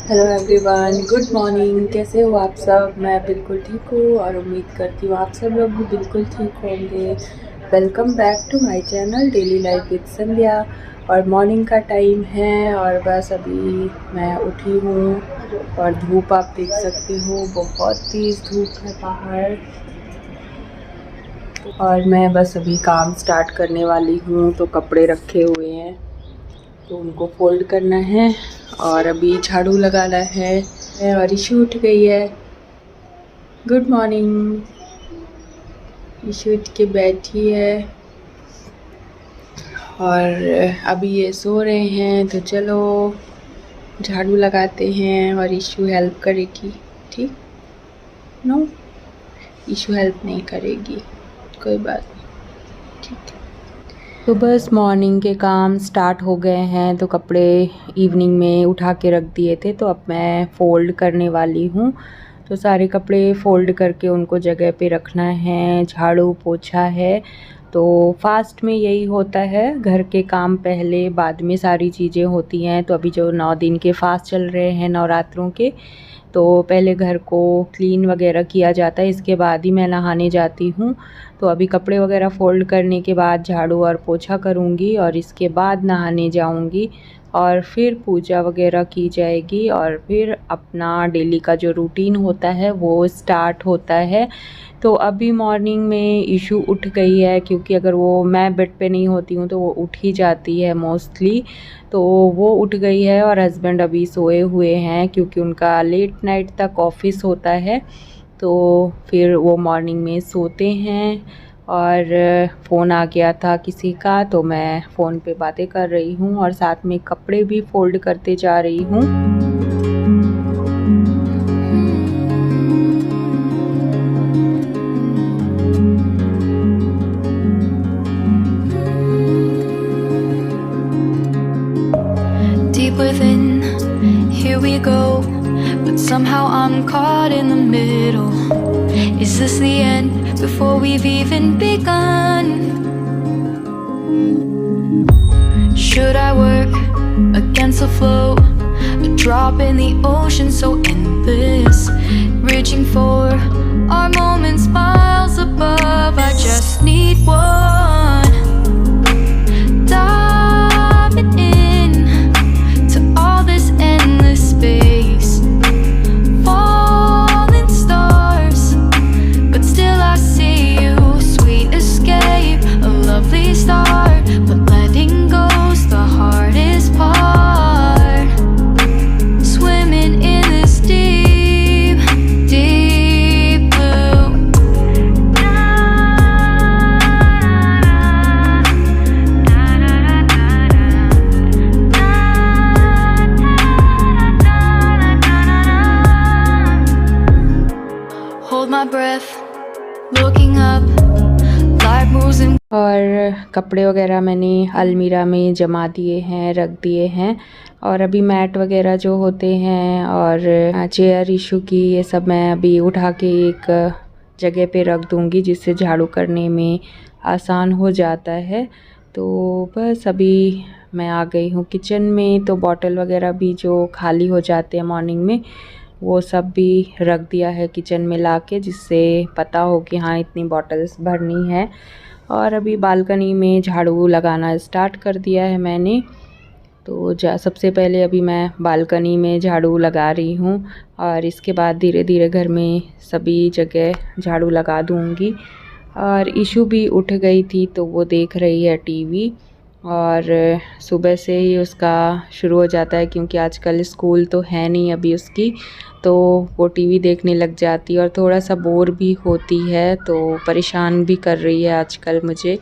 Hello everyone, good morning. कैसे हो आप सब? मैं बिल्कुल ठीक हूँ और उम्मीद करती हूँ आप सब लोग भी बिल्कुल ठीक होंगे। Welcome back to my channel daily life with Sandhya. और मॉर्निंग का टाइम है और बस अभी मैं उठी हूँ और धूप आप देख सकती हो, बहुत तेज़ धूप है बाहर। और मैं बस अभी काम स्टार्ट करने वाली हूँ। तो कपड़े रखे हुए हैं तो उनको फोल्ड करना है और अभी झाड़ू लगाना है। और ईशू उठ गई है। Good morning. ईशू उठ के बैठी है और अभी ये सो रहे हैं। तो चलो झाड़ू लगाते हैं और ईशू हेल्प करेगी। ठीक? नो, ईशू हेल्प नहीं करेगी, कोई बात नहीं, ठीक है। तो बस मॉर्निंग के काम स्टार्ट हो गए हैं। तो कपड़े इवनिंग में उठा के रख दिए थे, तो अब मैं फ़ोल्ड करने वाली हूँ। तो सारे कपड़े फ़ोल्ड करके उनको जगह पे रखना है। झाड़ू पोछा है, तो फास्ट में यही होता है, घर के काम पहले, बाद में सारी चीज़ें होती हैं। तो अभी जो 9 दिन के फास्ट चल रहे हैं नवरात्रों के, तो पहले घर को क्लीन वगैरह किया जाता है, इसके बाद ही मैं नहाने जाती हूँ। तो अभी कपड़े वगैरह फ़ोल्ड करने के बाद झाड़ू और पोछा करूँगी और इसके बाद नहाने जाऊँगी और फिर पूजा वगैरह की जाएगी और फिर अपना डेली का जो रूटीन होता है वो स्टार्ट होता है। तो अभी मॉर्निंग में ईशू उठ गई है, क्योंकि अगर वो मैं बेड पे नहीं होती हूँ तो वो उठ ही जाती है मोस्टली। तो वो उठ गई है और हस्बैंड अभी सोए हुए हैं, क्योंकि उनका लेट नाइट तक ऑफिस होता है। तो फिर वो मॉर्निंग में सोते हैं। और फ़ोन आ गया था किसी का, तो मैं फ़ोन पे बातें कर रही हूँ और साथ में कपड़े भी फ़ोल्ड करते जा रही हूँ। Deep within, here we go, but somehow I'm caught in the middle. Is this the end before we've even begun? Should I work against the flow, a drop in the ocean so endless, reaching for our moments miles above? I just need one. Diving in to all this endless space, falling stars, but still I see you. Sweet escape, a lovely start, but letting go's the hardest part. Swimming in this deep, deep blue. Hold my breath, looking up, light moves in. और कपड़े वगैरह मैंने अलमीरा में जमा दिए हैं, रख दिए हैं। और अभी मैट वगैरह जो होते हैं और चेयर इशू की, ये सब मैं अभी उठा के एक जगह पे रख दूँगी, जिससे झाड़ू करने में आसान हो जाता है। तो बस अभी मैं आ गई हूँ किचन में। तो बॉटल वगैरह भी जो खाली हो जाते हैं मॉर्निंग में, वो सब भी रख दिया है किचन में लाके, जिससे पता हो कि हाँ इतनी बॉटल्स भरनी है। और अभी बालकनी में झाड़ू लगाना स्टार्ट कर दिया है मैंने। तो सबसे पहले अभी मैं बालकनी में झाड़ू लगा रही हूँ और इसके बाद धीरे धीरे घर में सभी जगह झाड़ू लगा दूँगी। और ईशू भी उठ गई थी, तो वो देख रही है टीवी। और सुबह से ही उसका शुरू हो जाता है, क्योंकि आजकल स्कूल तो है नहीं अभी उसकी, तो वो टीवी देखने लग जाती है और थोड़ा सा बोर भी होती है। तो परेशान भी कर रही है आजकल मुझे।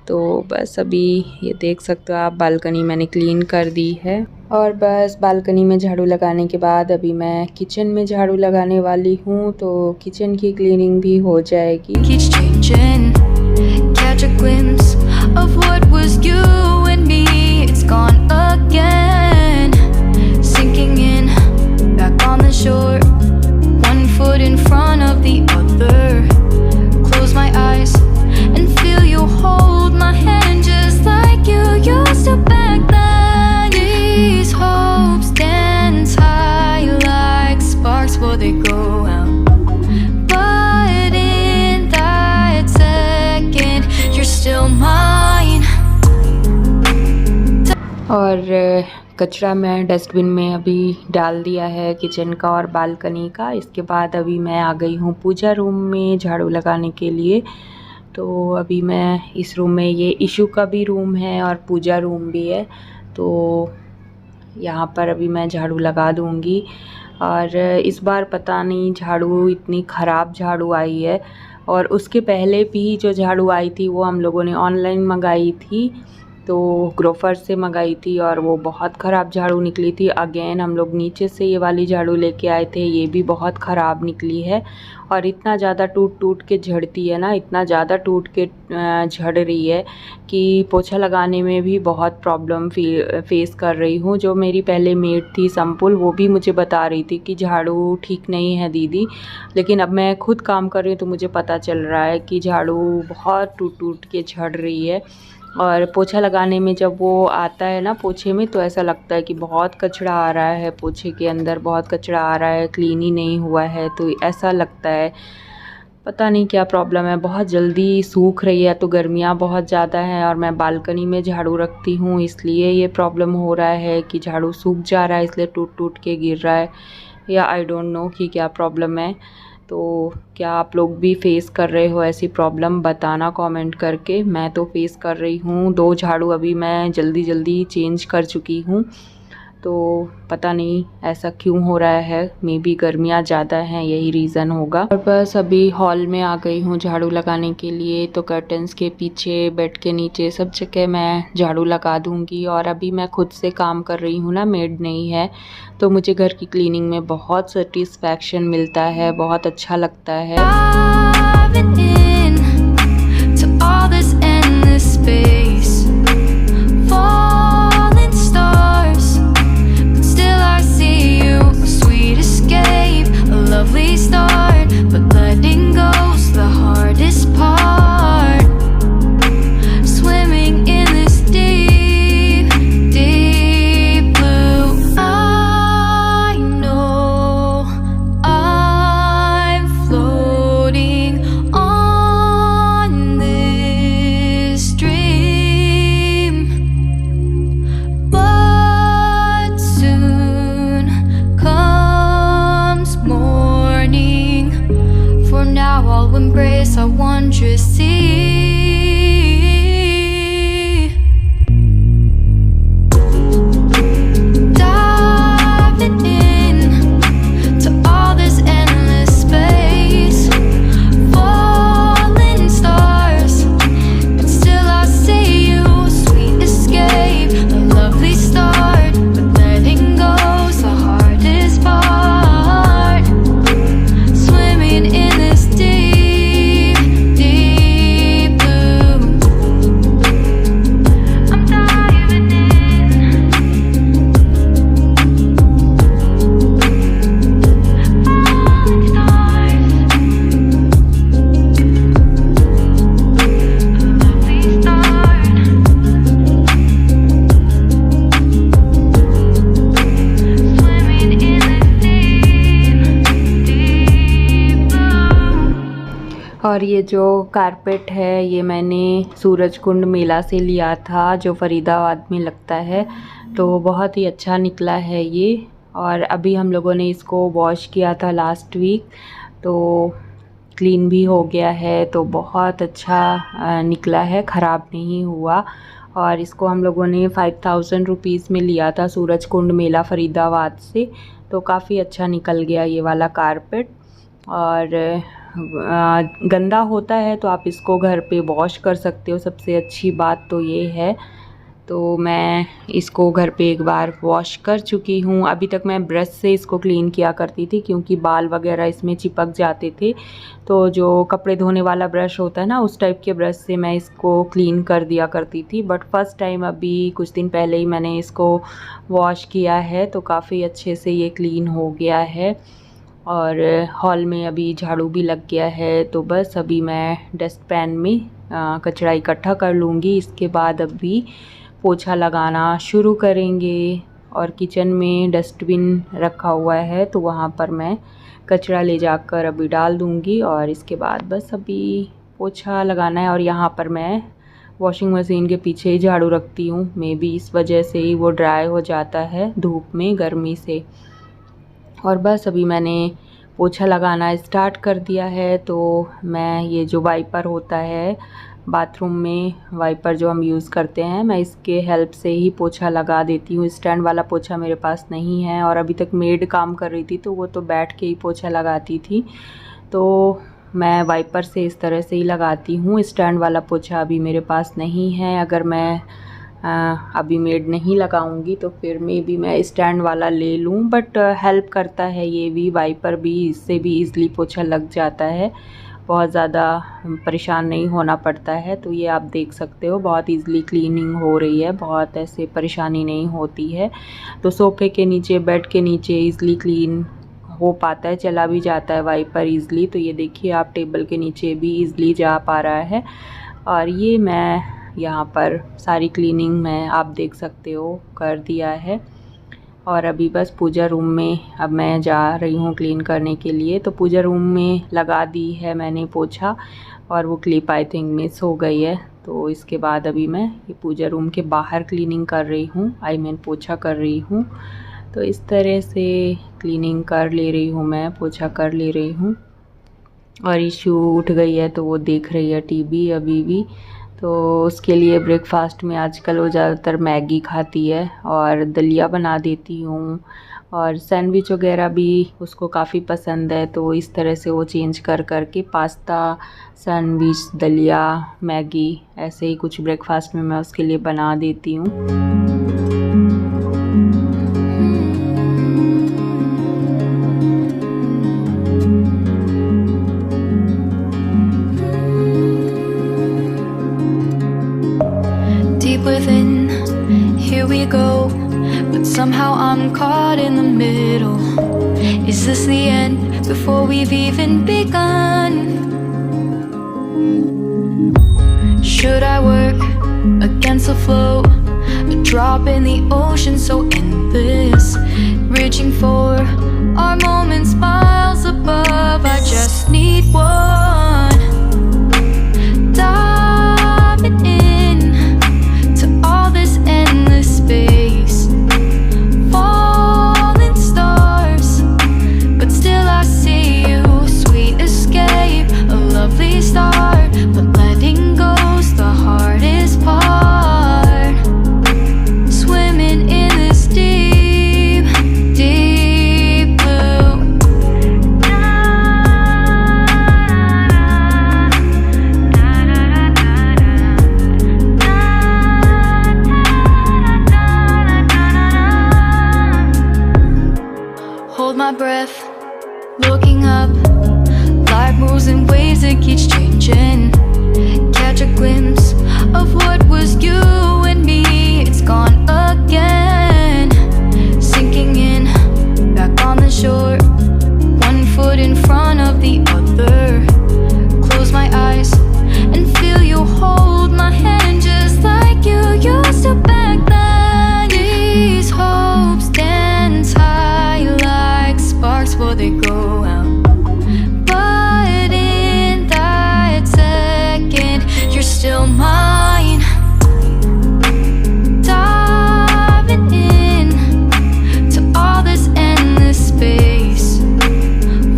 तो बस अभी ये देख सकते हो आप, बालकनी मैंने क्लीन कर दी है। और बस बालकनी में झाड़ू लगाने के बाद अभी मैं किचन में झाड़ू लगाने वाली हूँ, तो किचन की क्लीनिंग भी हो जाएगी। Keeps changing, catch a glimpse of what was you and me. It's gone again, sinking in, back on the shore, one foot in front of the other. Close my eyes and feel you hold my hand just like you used to back then. These hopes dance high और कचरा मैं dustbin में अभी डाल दिया है kitchen का और बालकनी का। इसके बाद अभी मैं आ गई हूँ पूजा रूम में झाड़ू लगाने के लिए। तो अभी मैं इस रूम में, ये इशू का भी रूम है और पूजा रूम भी है, तो यहाँ पर अभी मैं झाड़ू लगा दूँगी। और इस बार पता नहीं झाड़ू इतनी ख़राब झाड़ू आई है, और उसके पहले भी जो झाड़ू आई थी वो हम लोगों ने ऑनलाइन मंगाई थी, तो ग्रोफर से मंगाई थी और वो बहुत ख़राब झाड़ू निकली थी। अगेन हम लोग नीचे से ये वाली झाड़ू लेके आए थे, ये भी बहुत ख़राब निकली है और इतना ज़्यादा टूट के झड़ती है ना, इतना ज़्यादा टूट के झड़ रही है कि पोछा लगाने में भी बहुत प्रॉब्लम फेस कर रही हूँ। जो मेरी पहले मेड थी संपुल, वो भी मुझे बता रही थी कि झाड़ू ठीक नहीं है दीदी, लेकिन अब मैं खुद काम कर रही हूँ तो मुझे पता चल रहा है कि झाड़ू बहुत टूट के झड़ रही है। और पोछा लगाने में जब वो आता है ना पोछे में, तो ऐसा लगता है कि बहुत कचरा आ रहा है, पोछे के अंदर बहुत कचरा आ रहा है, क्लीन ही नहीं हुआ है, तो ऐसा लगता है। पता नहीं क्या प्रॉब्लम है, बहुत जल्दी सूख रही है, तो गर्मियाँ बहुत ज़्यादा हैं और मैं बालकनी में झाड़ू रखती हूँ, इसलिए ये प्रॉब्लम हो रहा है कि झाड़ू सूख जा रहा है, इसलिए टूट के गिर रहा है, या आई डोंट नो कि क्या प्रॉब्लम है। तो क्या आप लोग भी फेस कर रहे हो ऐसी प्रॉब्लम, बताना कमेंट करके। मैं तो फेस कर रही हूँ, 2 झाड़ू अभी मैं जल्दी चेंज कर चुकी हूँ, तो पता नहीं ऐसा क्यों हो रहा है। मे बी गर्मियाँ ज़्यादा हैं, यही रीज़न होगा। और बस अभी हॉल में आ गई हूँ झाड़ू लगाने के लिए, तो कर्टन्स के पीछे, बेड के नीचे, सब जगह मैं झाड़ू लगा दूँगी। और अभी मैं खुद से काम कर रही हूँ ना, मेड नहीं है, तो मुझे घर की क्लीनिंग में बहुत सेटिस्फैक्शन मिलता है, बहुत अच्छा लगता है। Lovely start, but letting go's the hardest part. Swimming in this deep, deep blue. I know I'm floating on this dream, but soon comes morning. For now I'll embrace our wondrous sea. Diving in to all this endless space. Falling stars, but still I see you. Sweet escape, a lovely start, but letting go's the hardest part. Swimming in this deep, deep blue. I'm diving in. Falling stars, a lovely start. Swimming in this deep, deep blue. और ये जो carpet है, ये मैंने सूरजकुंड मेला से लिया था, जो फरीदाबाद में लगता है, तो बहुत ही अच्छा निकला है ये। और अभी हम लोगों ने इसको वॉश किया था लास्ट वीक, तो क्लीन भी हो गया है, तो बहुत अच्छा निकला है, ख़राब नहीं हुआ। और इसको हम लोगों ने 5000 रुपीज़ में लिया था सूरजकुंड मेला फरीदाबाद से, तो काफ़ी अच्छा निकल गया ये वाला कारपेट। और गंदा होता है तो आप इसको घर पे वॉश कर सकते हो, सबसे अच्छी बात तो ये है। तो मैं इसको घर पे एक बार वॉश कर चुकी हूँ। अभी तक मैं ब्रश से इसको क्लीन किया करती थी, क्योंकि बाल वगैरह इसमें चिपक जाते थे, तो जो कपड़े धोने वाला ब्रश होता है ना, उस टाइप के ब्रश से मैं इसको क्लीन कर दिया करती थी। बट फर्स्ट टाइम अभी कुछ दिन पहले ही मैंने इसको वॉश किया है, तो काफ़ी अच्छे से ये क्लीन हो गया है। और हॉल में अभी झाड़ू भी लग गया है, तो बस अभी मैं डस्ट पैन में कचरा इकट्ठा कर लूँगी। इसके बाद अभी पोछा लगाना शुरू करेंगे। और किचन में डस्टबिन रखा हुआ है, तो वहाँ पर मैं कचरा ले जाकर अभी डाल दूँगी, और इसके बाद बस अभी पोछा लगाना है। और यहाँ पर मैं वॉशिंग मशीन के पीछे ही झाड़ू रखती हूँ। मे बी इस वजह से ही वो ड्राई हो जाता है धूप में, गर्मी से। और बस अभी मैंने पोछा लगाना स्टार्ट कर दिया है। तो मैं ये जो वाइपर होता है बाथरूम में, वाइपर जो हम यूज़ करते हैं, मैं इसके हेल्प से ही पोछा लगा देती हूँ। स्टैंड वाला पोछा मेरे पास नहीं है और अभी तक मेड काम कर रही थी तो वो तो बैठ के ही पोछा लगाती थी। तो मैं वाइपर से इस तरह से ही लगाती हूँ। स्टैंड वाला पोछा अभी मेरे पास नहीं है। अगर मैं अभी मेड नहीं लगाऊंगी तो फिर मे बी मैं स्टैंड वाला ले लूँ, बट हेल्प करता है ये भी, वाइपर भी, इससे भी ईज़िली पोछा लग जाता है, बहुत ज़्यादा परेशान नहीं होना पड़ता है। तो ये आप देख सकते हो बहुत ईज़िली क्लीनिंग हो रही है, बहुत ऐसे परेशानी नहीं होती है। तो सोफ़े के नीचे, बेड के नीचे ईज़िली क्लीन हो पाता है, चला भी जाता है वाइपर ईज़िली। तो ये देखिए आप, टेबल के नीचे भी ईज़िली जा पा रहा है। और ये मैं यहाँ पर सारी क्लीनिंग मैं, आप देख सकते हो, कर दिया है। और अभी बस पूजा रूम में अब मैं जा रही हूँ क्लीन करने के लिए। तो पूजा रूम में लगा दी है मैंने पोछा और वो क्लिप आई थिंक मिस हो गई है। तो इसके बाद अभी मैं ये पूजा रूम के बाहर क्लीनिंग कर रही हूँ, पोछा कर रही हूँ। तो इस तरह से क्लीनिंग कर ले रही हूँ मैं, पोछा कर ले रही हूँ। और इशू उठ गई है तो वो देख रही है टीवी अभी भी। तो उसके लिए ब्रेकफास्ट में आजकल वो ज़्यादातर मैगी खाती है और दलिया बना देती हूँ, और सैंडविच वगैरह भी उसको काफ़ी पसंद है। तो इस तरह से वो चेंज कर के पास्ता, सैंडविच, दलिया, मैगी, ऐसे ही कुछ ब्रेकफास्ट में मैं उसके लिए बना देती हूँ। Within, here we go, but somehow I'm caught in the middle. Is this the end before we've even begun? Should I work against the flow, a drop in the ocean so endless, reaching for our moments miles above? I just need one. Diving in space, falling stars, but still I see you. Sweet escape, a lovely start, but letting go's the hardest part. Swimming in this deep, deep blue. Hold my breath, looking up. Life moves in ways that keeps changing. Catch a glimpse of what was you and me. It's gone again. Sinking in, back on the shore. One foot in front of the other. Close my eyes and feel you hold my hand just like you used to back then. These hopes dance high like sparks before they go out. But in that second, you're still mine. Diving in to all this endless space.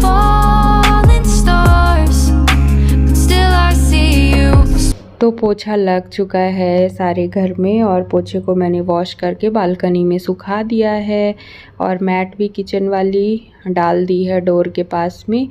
Falling stars, but still I see you. तो पोछा लग चुका है सारे घर में, और पोछे को मैंने वॉश करके बालकनी में सुखा दिया है, और मैट भी किचन वाली डाल दी है डोर के पास में,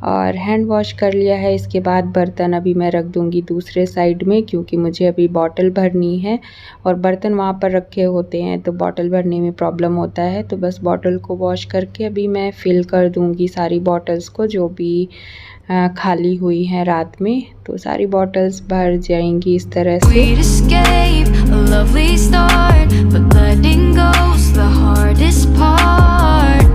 और हैंड वॉश कर लिया है। इसके बाद बर्तन अभी मैं रख दूंगी दूसरे साइड में, क्योंकि मुझे अभी बॉटल भरनी है, और बर्तन वहाँ पर रखे होते हैं तो बॉटल भरने में प्रॉब्लम होता है। तो बस बॉटल को वॉश करके अभी मैं फिल कर दूंगी सारी बॉटल्स को, जो भी खाली हुई हैं रात में। तो सारी बॉटल्स भर जाएंगी इस तरह से। Sweet escape, a lovely start, but letting go's the hardest part.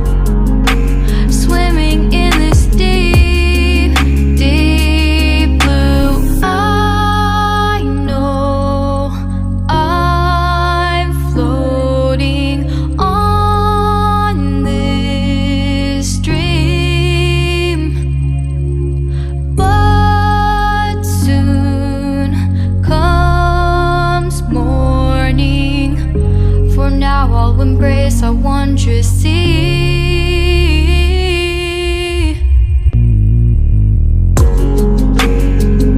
Swimming in this deep, deep blue. I know I'm floating on this dream, but soon come now I'll embrace our wondrous sea.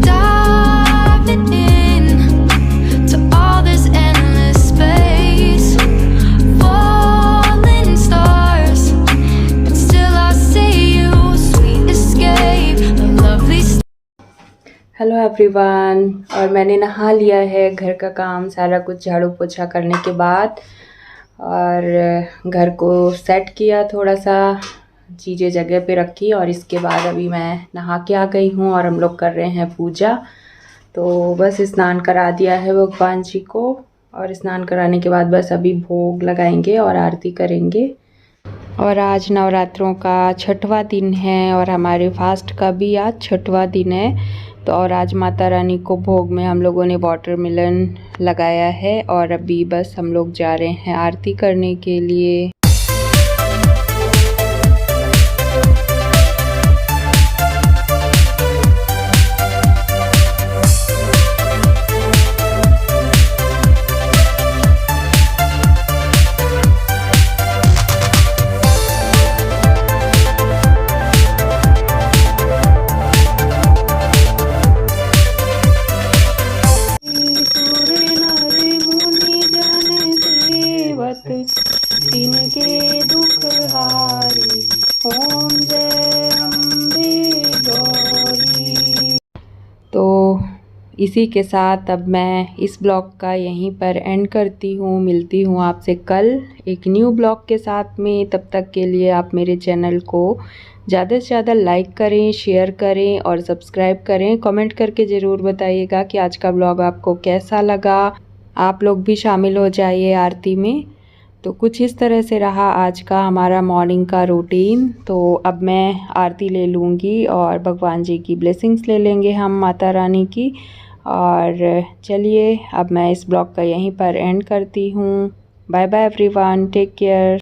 Diving in to all this endless space, falling stars, but still I see you, sweet escape, a lovely. Hello everyone, और मैंने नहा लिया है। घर का काम सारा कुछ झाड़ू पोछा करने के बाद और घर को सेट किया, थोड़ा सा चीज़ें जगह पे रखी और इसके बाद अभी मैं नहा के आ गई हूँ और हम लोग कर रहे हैं पूजा। तो बस स्नान करा दिया है भगवान जी को और स्नान कराने के बाद बस अभी भोग लगाएंगे और आरती करेंगे। और आज नवरात्रों का 6वां दिन है और हमारे फास्ट का भी आज 6वां दिन है। तो और आज माता रानी को भोग में हम लोगों ने वाटरमेलन लगाया है और अभी बस हम लोग जा रहे हैं आरती करने के लिए। तिनके दुख हारी, ओम जय अम्बे गौरी। तो इसी के साथ अब मैं इस ब्लॉग का यहीं पर एंड करती हूँ। मिलती हूँ आपसे कल एक न्यू ब्लॉग के साथ में। तब तक के लिए आप मेरे चैनल को ज़्यादा से ज़्यादा लाइक करें, शेयर करें और सब्सक्राइब करें। कमेंट करके ज़रूर बताइएगा कि आज का ब्लॉग आपको कैसा लगा। आप लोग भी शामिल हो जाइए आरती में। तो कुछ इस तरह से रहा आज का हमारा मॉर्निंग का रूटीन। तो अब मैं आरती ले लूँगी और भगवान जी की ब्लेसिंग्स ले लेंगे हम माता रानी की। और चलिए अब मैं इस ब्लॉग का यहीं पर एंड करती हूँ। Bye bye everyone, take care.